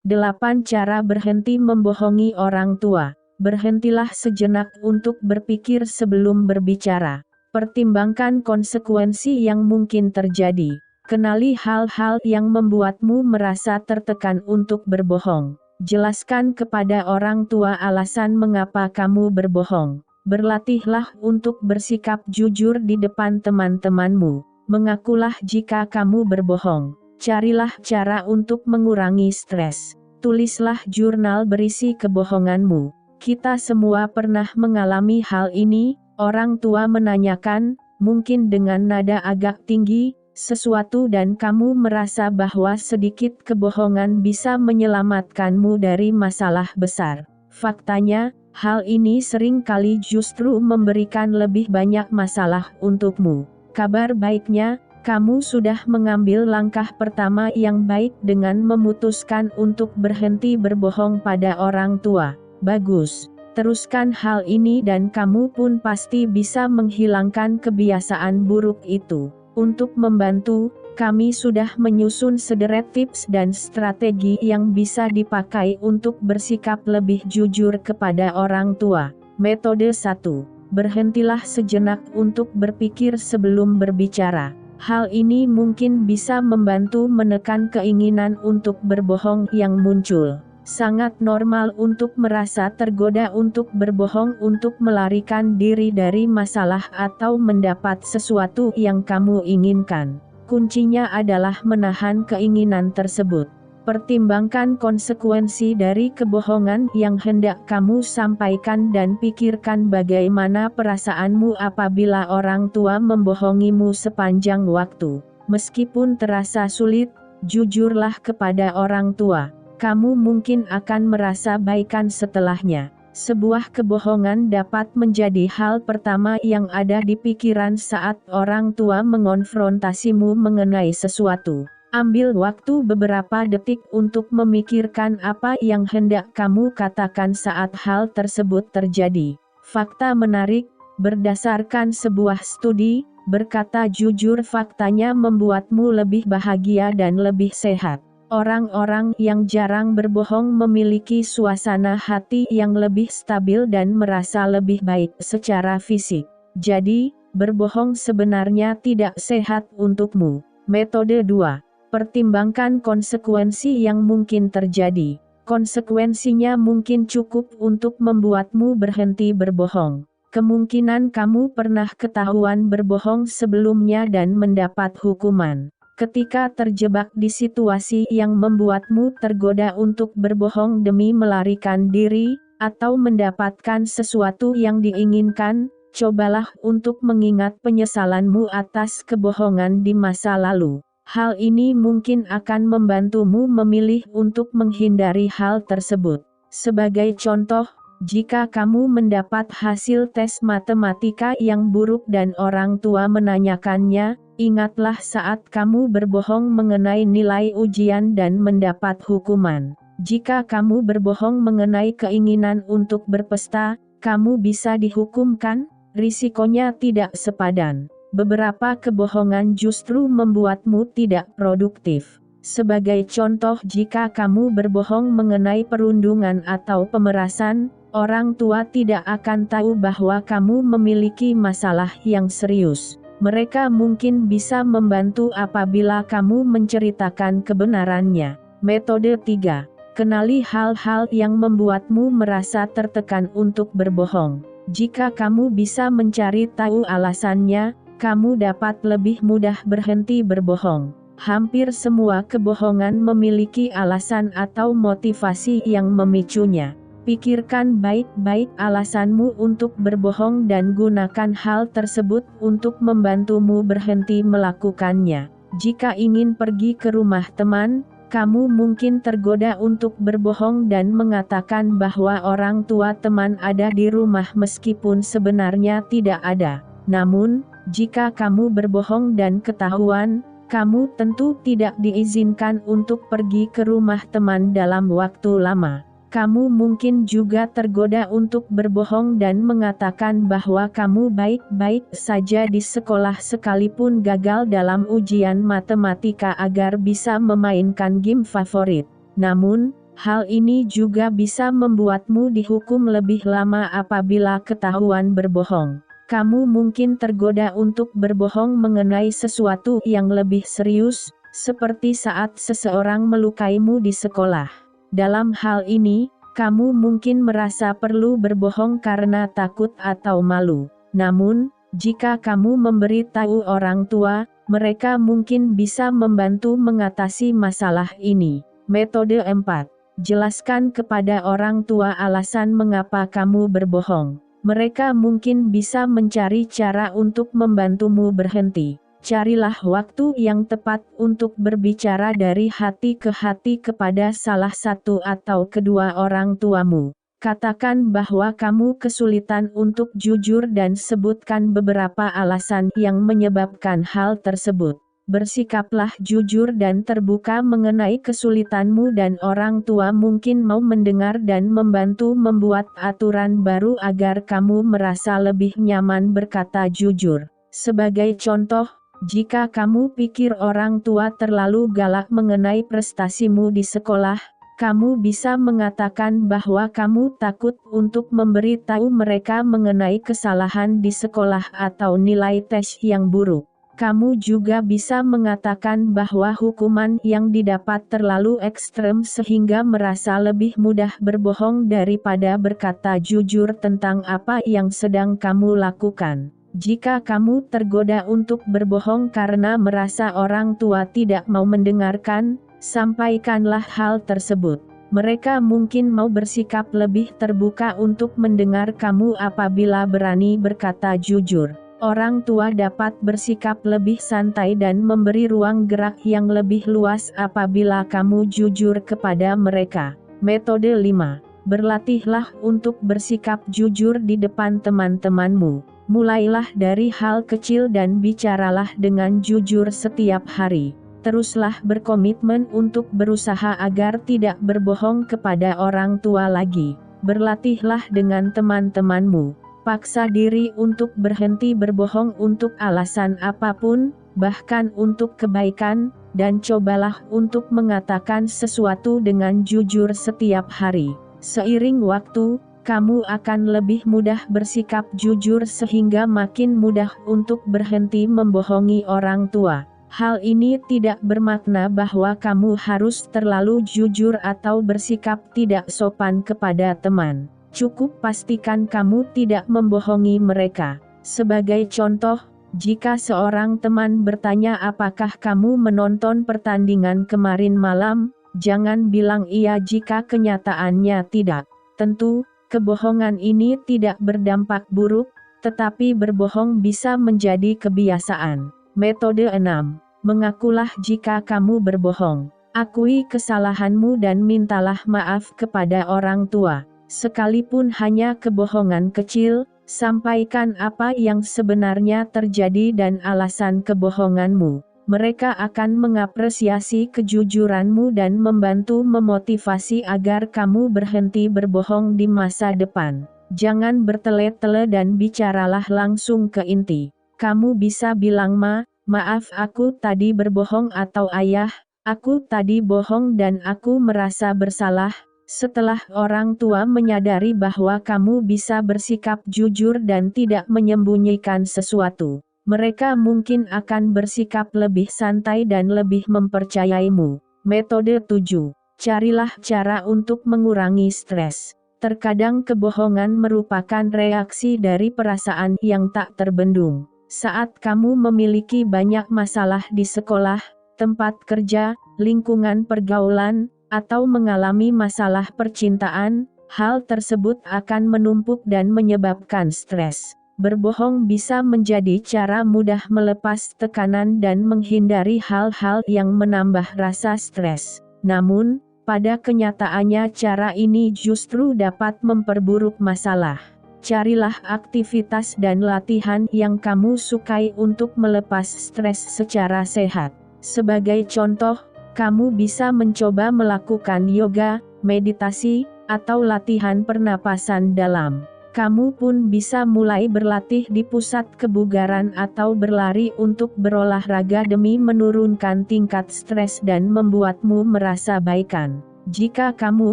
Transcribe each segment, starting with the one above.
8 cara berhenti membohongi orang tua. Berhentilah sejenak untuk berpikir sebelum berbicara. Pertimbangkan konsekuensi yang mungkin terjadi. Kenali hal-hal yang membuatmu merasa tertekan untuk berbohong. Jelaskan kepada orang tua alasan mengapa kamu berbohong. Berlatihlah untuk bersikap jujur di depan teman-temanmu. Mengakulah jika kamu berbohong. Carilah cara untuk mengurangi stres. Tulislah jurnal berisi kebohonganmu. Kita semua pernah mengalami hal ini. Orang tua menanyakan, mungkin dengan nada agak tinggi, sesuatu dan kamu merasa bahwa sedikit kebohongan bisa menyelamatkanmu dari masalah besar. Faktanya, hal ini sering kali justru memberikan lebih banyak masalah untukmu. Kabar baiknya, kamu sudah mengambil langkah pertama yang baik dengan memutuskan untuk berhenti berbohong pada orang tua. Bagus. Teruskan hal ini dan kamu pun pasti bisa menghilangkan kebiasaan buruk itu. Untuk membantu, kami sudah menyusun sederet tips dan strategi yang bisa dipakai untuk bersikap lebih jujur kepada orang tua. Metode 1. Berhentilah sejenak untuk berpikir sebelum berbicara. Hal ini mungkin bisa membantu menekan keinginan untuk berbohong yang muncul. Sangat normal untuk merasa tergoda untuk berbohong untuk melarikan diri dari masalah atau mendapat sesuatu yang kamu inginkan. Kuncinya adalah menahan keinginan tersebut. Pertimbangkan konsekuensi dari kebohongan yang hendak kamu sampaikan dan pikirkan bagaimana perasaanmu apabila orang tua membohongimu sepanjang waktu. Meskipun terasa sulit, jujurlah kepada orang tua. Kamu mungkin akan merasa baikan setelahnya. Sebuah kebohongan dapat menjadi hal pertama yang ada di pikiran saat orang tua mengonfrontasimu mengenai sesuatu. Ambil waktu beberapa detik untuk memikirkan apa yang hendak kamu katakan saat hal tersebut terjadi. Fakta menarik, berdasarkan sebuah studi, berkata jujur faktanya membuatmu lebih bahagia dan lebih sehat. Orang-orang yang jarang berbohong memiliki suasana hati yang lebih stabil dan merasa lebih baik secara fisik. Jadi, berbohong sebenarnya tidak sehat untukmu. Metode 2. Pertimbangkan konsekuensi yang mungkin terjadi. Konsekuensinya mungkin cukup untuk membuatmu berhenti berbohong. Kemungkinan kamu pernah ketahuan berbohong sebelumnya dan mendapat hukuman. Ketika terjebak di situasi yang membuatmu tergoda untuk berbohong demi melarikan diri, atau mendapatkan sesuatu yang diinginkan, cobalah untuk mengingat penyesalanmu atas kebohongan di masa lalu. Hal ini mungkin akan membantumu memilih untuk menghindari hal tersebut. Sebagai contoh, jika kamu mendapat hasil tes matematika yang buruk dan orang tua menanyakannya, ingatlah saat kamu berbohong mengenai nilai ujian dan mendapat hukuman. Jika kamu berbohong mengenai keinginan untuk berpesta, kamu bisa dihukumkan, risikonya tidak sepadan. Beberapa kebohongan justru membuatmu tidak produktif. Sebagai contoh, jika kamu berbohong mengenai perundungan atau pemerasan, orang tua tidak akan tahu bahwa kamu memiliki masalah yang serius. Mereka mungkin bisa membantu apabila kamu menceritakan kebenarannya. Metode 3. Kenali hal-hal yang membuatmu merasa tertekan untuk berbohong. Jika kamu bisa mencari tahu alasannya, kamu dapat lebih mudah berhenti berbohong. Hampir semua kebohongan memiliki alasan atau motivasi yang memicunya. Pikirkan baik-baik alasanmu untuk berbohong dan gunakan hal tersebut untuk membantumu berhenti melakukannya. Jika ingin pergi ke rumah teman, kamu mungkin tergoda untuk berbohong dan mengatakan bahwa orang tua teman ada di rumah meskipun sebenarnya tidak ada. Namun, jika kamu berbohong dan ketahuan, kamu tentu tidak diizinkan untuk pergi ke rumah teman dalam waktu lama. Kamu mungkin juga tergoda untuk berbohong dan mengatakan bahwa kamu baik-baik saja di sekolah sekalipun gagal dalam ujian matematika agar bisa memainkan game favorit. Namun, Hal ini juga bisa membuatmu dihukum lebih lama apabila ketahuan berbohong. Kamu mungkin tergoda untuk berbohong mengenai sesuatu yang lebih serius, seperti saat seseorang melukaimu di sekolah. Dalam hal ini, kamu mungkin merasa perlu berbohong karena takut atau malu. Namun, jika kamu memberitahu orang tua, mereka mungkin bisa membantu mengatasi masalah ini. Metode 4. Jelaskan kepada orang tua alasan mengapa kamu berbohong. Mereka mungkin bisa mencari cara untuk membantumu berhenti. Carilah waktu yang tepat untuk berbicara dari hati ke hati kepada salah satu atau kedua orang tuamu. Katakan bahwa kamu kesulitan untuk jujur dan sebutkan beberapa alasan yang menyebabkan hal tersebut. Bersikaplah jujur dan terbuka mengenai kesulitanmu dan orang tua mungkin mau mendengar dan membantu membuat aturan baru agar kamu merasa lebih nyaman berkata jujur. Sebagai contoh, jika kamu pikir orang tua terlalu galak mengenai prestasimu di sekolah, kamu bisa mengatakan bahwa kamu takut untuk memberitahu mereka mengenai kesalahan di sekolah atau nilai tes yang buruk. Kamu juga bisa mengatakan bahwa hukuman yang didapat terlalu ekstrem sehingga merasa lebih mudah berbohong daripada berkata jujur tentang apa yang sedang kamu lakukan. Jika kamu tergoda untuk berbohong karena merasa orang tua tidak mau mendengarkan, sampaikanlah hal tersebut. Mereka mungkin mau bersikap lebih terbuka untuk mendengar kamu apabila berani berkata jujur. Orang tua dapat bersikap lebih santai dan memberi ruang gerak yang lebih luas apabila kamu jujur kepada mereka. Metode 5. Berlatihlah untuk bersikap jujur di depan teman-temanmu. Mulailah dari hal kecil dan bicaralah dengan jujur setiap hari. Teruslah berkomitmen untuk berusaha agar tidak berbohong kepada orang tua lagi. Berlatihlah dengan teman-temanmu. Paksa diri untuk berhenti berbohong untuk alasan apapun, bahkan untuk kebaikan, dan cobalah untuk mengatakan sesuatu dengan jujur setiap hari. Seiring waktu, kamu akan lebih mudah bersikap jujur sehingga makin mudah untuk berhenti membohongi orang tua. Hal ini tidak bermakna bahwa kamu harus terlalu jujur atau bersikap tidak sopan kepada teman. Cukup pastikan kamu tidak membohongi mereka. Sebagai contoh, jika seorang teman bertanya apakah kamu menonton pertandingan kemarin malam, jangan bilang iya jika kenyataannya tidak. Tentu, kebohongan ini tidak berdampak buruk, tetapi berbohong bisa menjadi kebiasaan. Metode 6. Mengakulah jika kamu berbohong. Akui kesalahanmu dan mintalah maaf kepada orang tua. Sekalipun hanya kebohongan kecil, sampaikan apa yang sebenarnya terjadi dan alasan kebohonganmu. Mereka akan mengapresiasi kejujuranmu dan membantu memotivasi agar kamu berhenti berbohong di masa depan. Jangan bertele-tele dan bicaralah langsung ke inti. Kamu bisa bilang maaf aku tadi berbohong atau ayah, aku tadi bohong dan aku merasa bersalah. Setelah orang tua menyadari bahwa kamu bisa bersikap jujur dan tidak menyembunyikan sesuatu, mereka mungkin akan bersikap lebih santai dan lebih mempercayaimu. Metode 7. Carilah cara untuk mengurangi stres. Terkadang kebohongan merupakan reaksi dari perasaan yang tak terbendung. Saat kamu memiliki banyak masalah di sekolah, tempat kerja, lingkungan pergaulan, atau mengalami masalah percintaan, hal tersebut akan menumpuk dan menyebabkan stres. Berbohong bisa menjadi cara mudah melepas tekanan dan menghindari hal-hal yang menambah rasa stres. Namun, pada kenyataannya cara ini justru dapat memperburuk masalah. Carilah aktivitas dan latihan yang kamu sukai untuk melepas stres secara sehat. Sebagai contoh, kamu bisa mencoba melakukan yoga, meditasi, atau latihan pernapasan dalam. Kamu pun bisa mulai berlatih di pusat kebugaran atau berlari untuk berolahraga demi menurunkan tingkat stres dan membuatmu merasa baikan. Jika kamu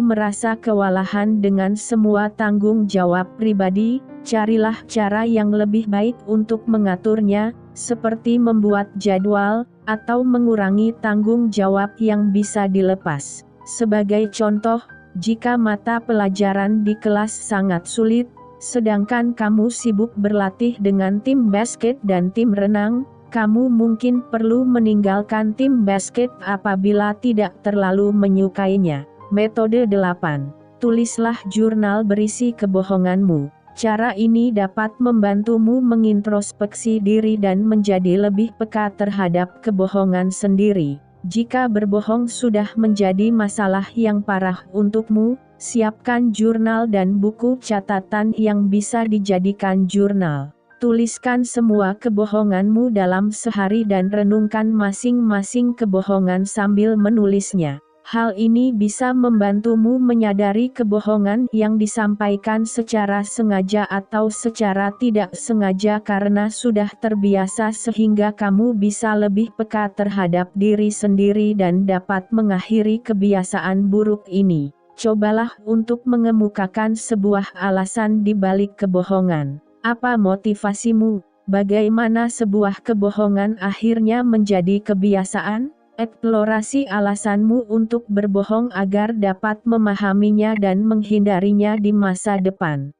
merasa kewalahan dengan semua tanggung jawab pribadi, carilah cara yang lebih baik untuk mengaturnya, seperti membuat jadwal, atau mengurangi tanggung jawab yang bisa dilepas. Sebagai contoh, jika mata pelajaran di kelas sangat sulit, sedangkan kamu sibuk berlatih dengan tim basket dan tim renang, kamu mungkin perlu meninggalkan tim basket apabila tidak terlalu menyukainya. Metode 8. Tulislah jurnal berisi kebohonganmu. Cara ini dapat membantumu mengintrospeksi diri dan menjadi lebih peka terhadap kebohongan sendiri. Jika berbohong sudah menjadi masalah yang parah untukmu, siapkan jurnal dan buku catatan yang bisa dijadikan jurnal. Tuliskan semua kebohonganmu dalam sehari dan renungkan masing-masing kebohongan sambil menulisnya. Hal ini bisa membantumu menyadari kebohongan yang disampaikan secara sengaja atau secara tidak sengaja karena sudah terbiasa sehingga kamu bisa lebih peka terhadap diri sendiri dan dapat mengakhiri kebiasaan buruk ini. Cobalah untuk mengemukakan sebuah alasan di balik kebohongan. Apa motivasimu? Bagaimana sebuah kebohongan akhirnya menjadi kebiasaan? Eksplorasi alasanmu untuk berbohong agar dapat memahaminya dan menghindarinya di masa depan.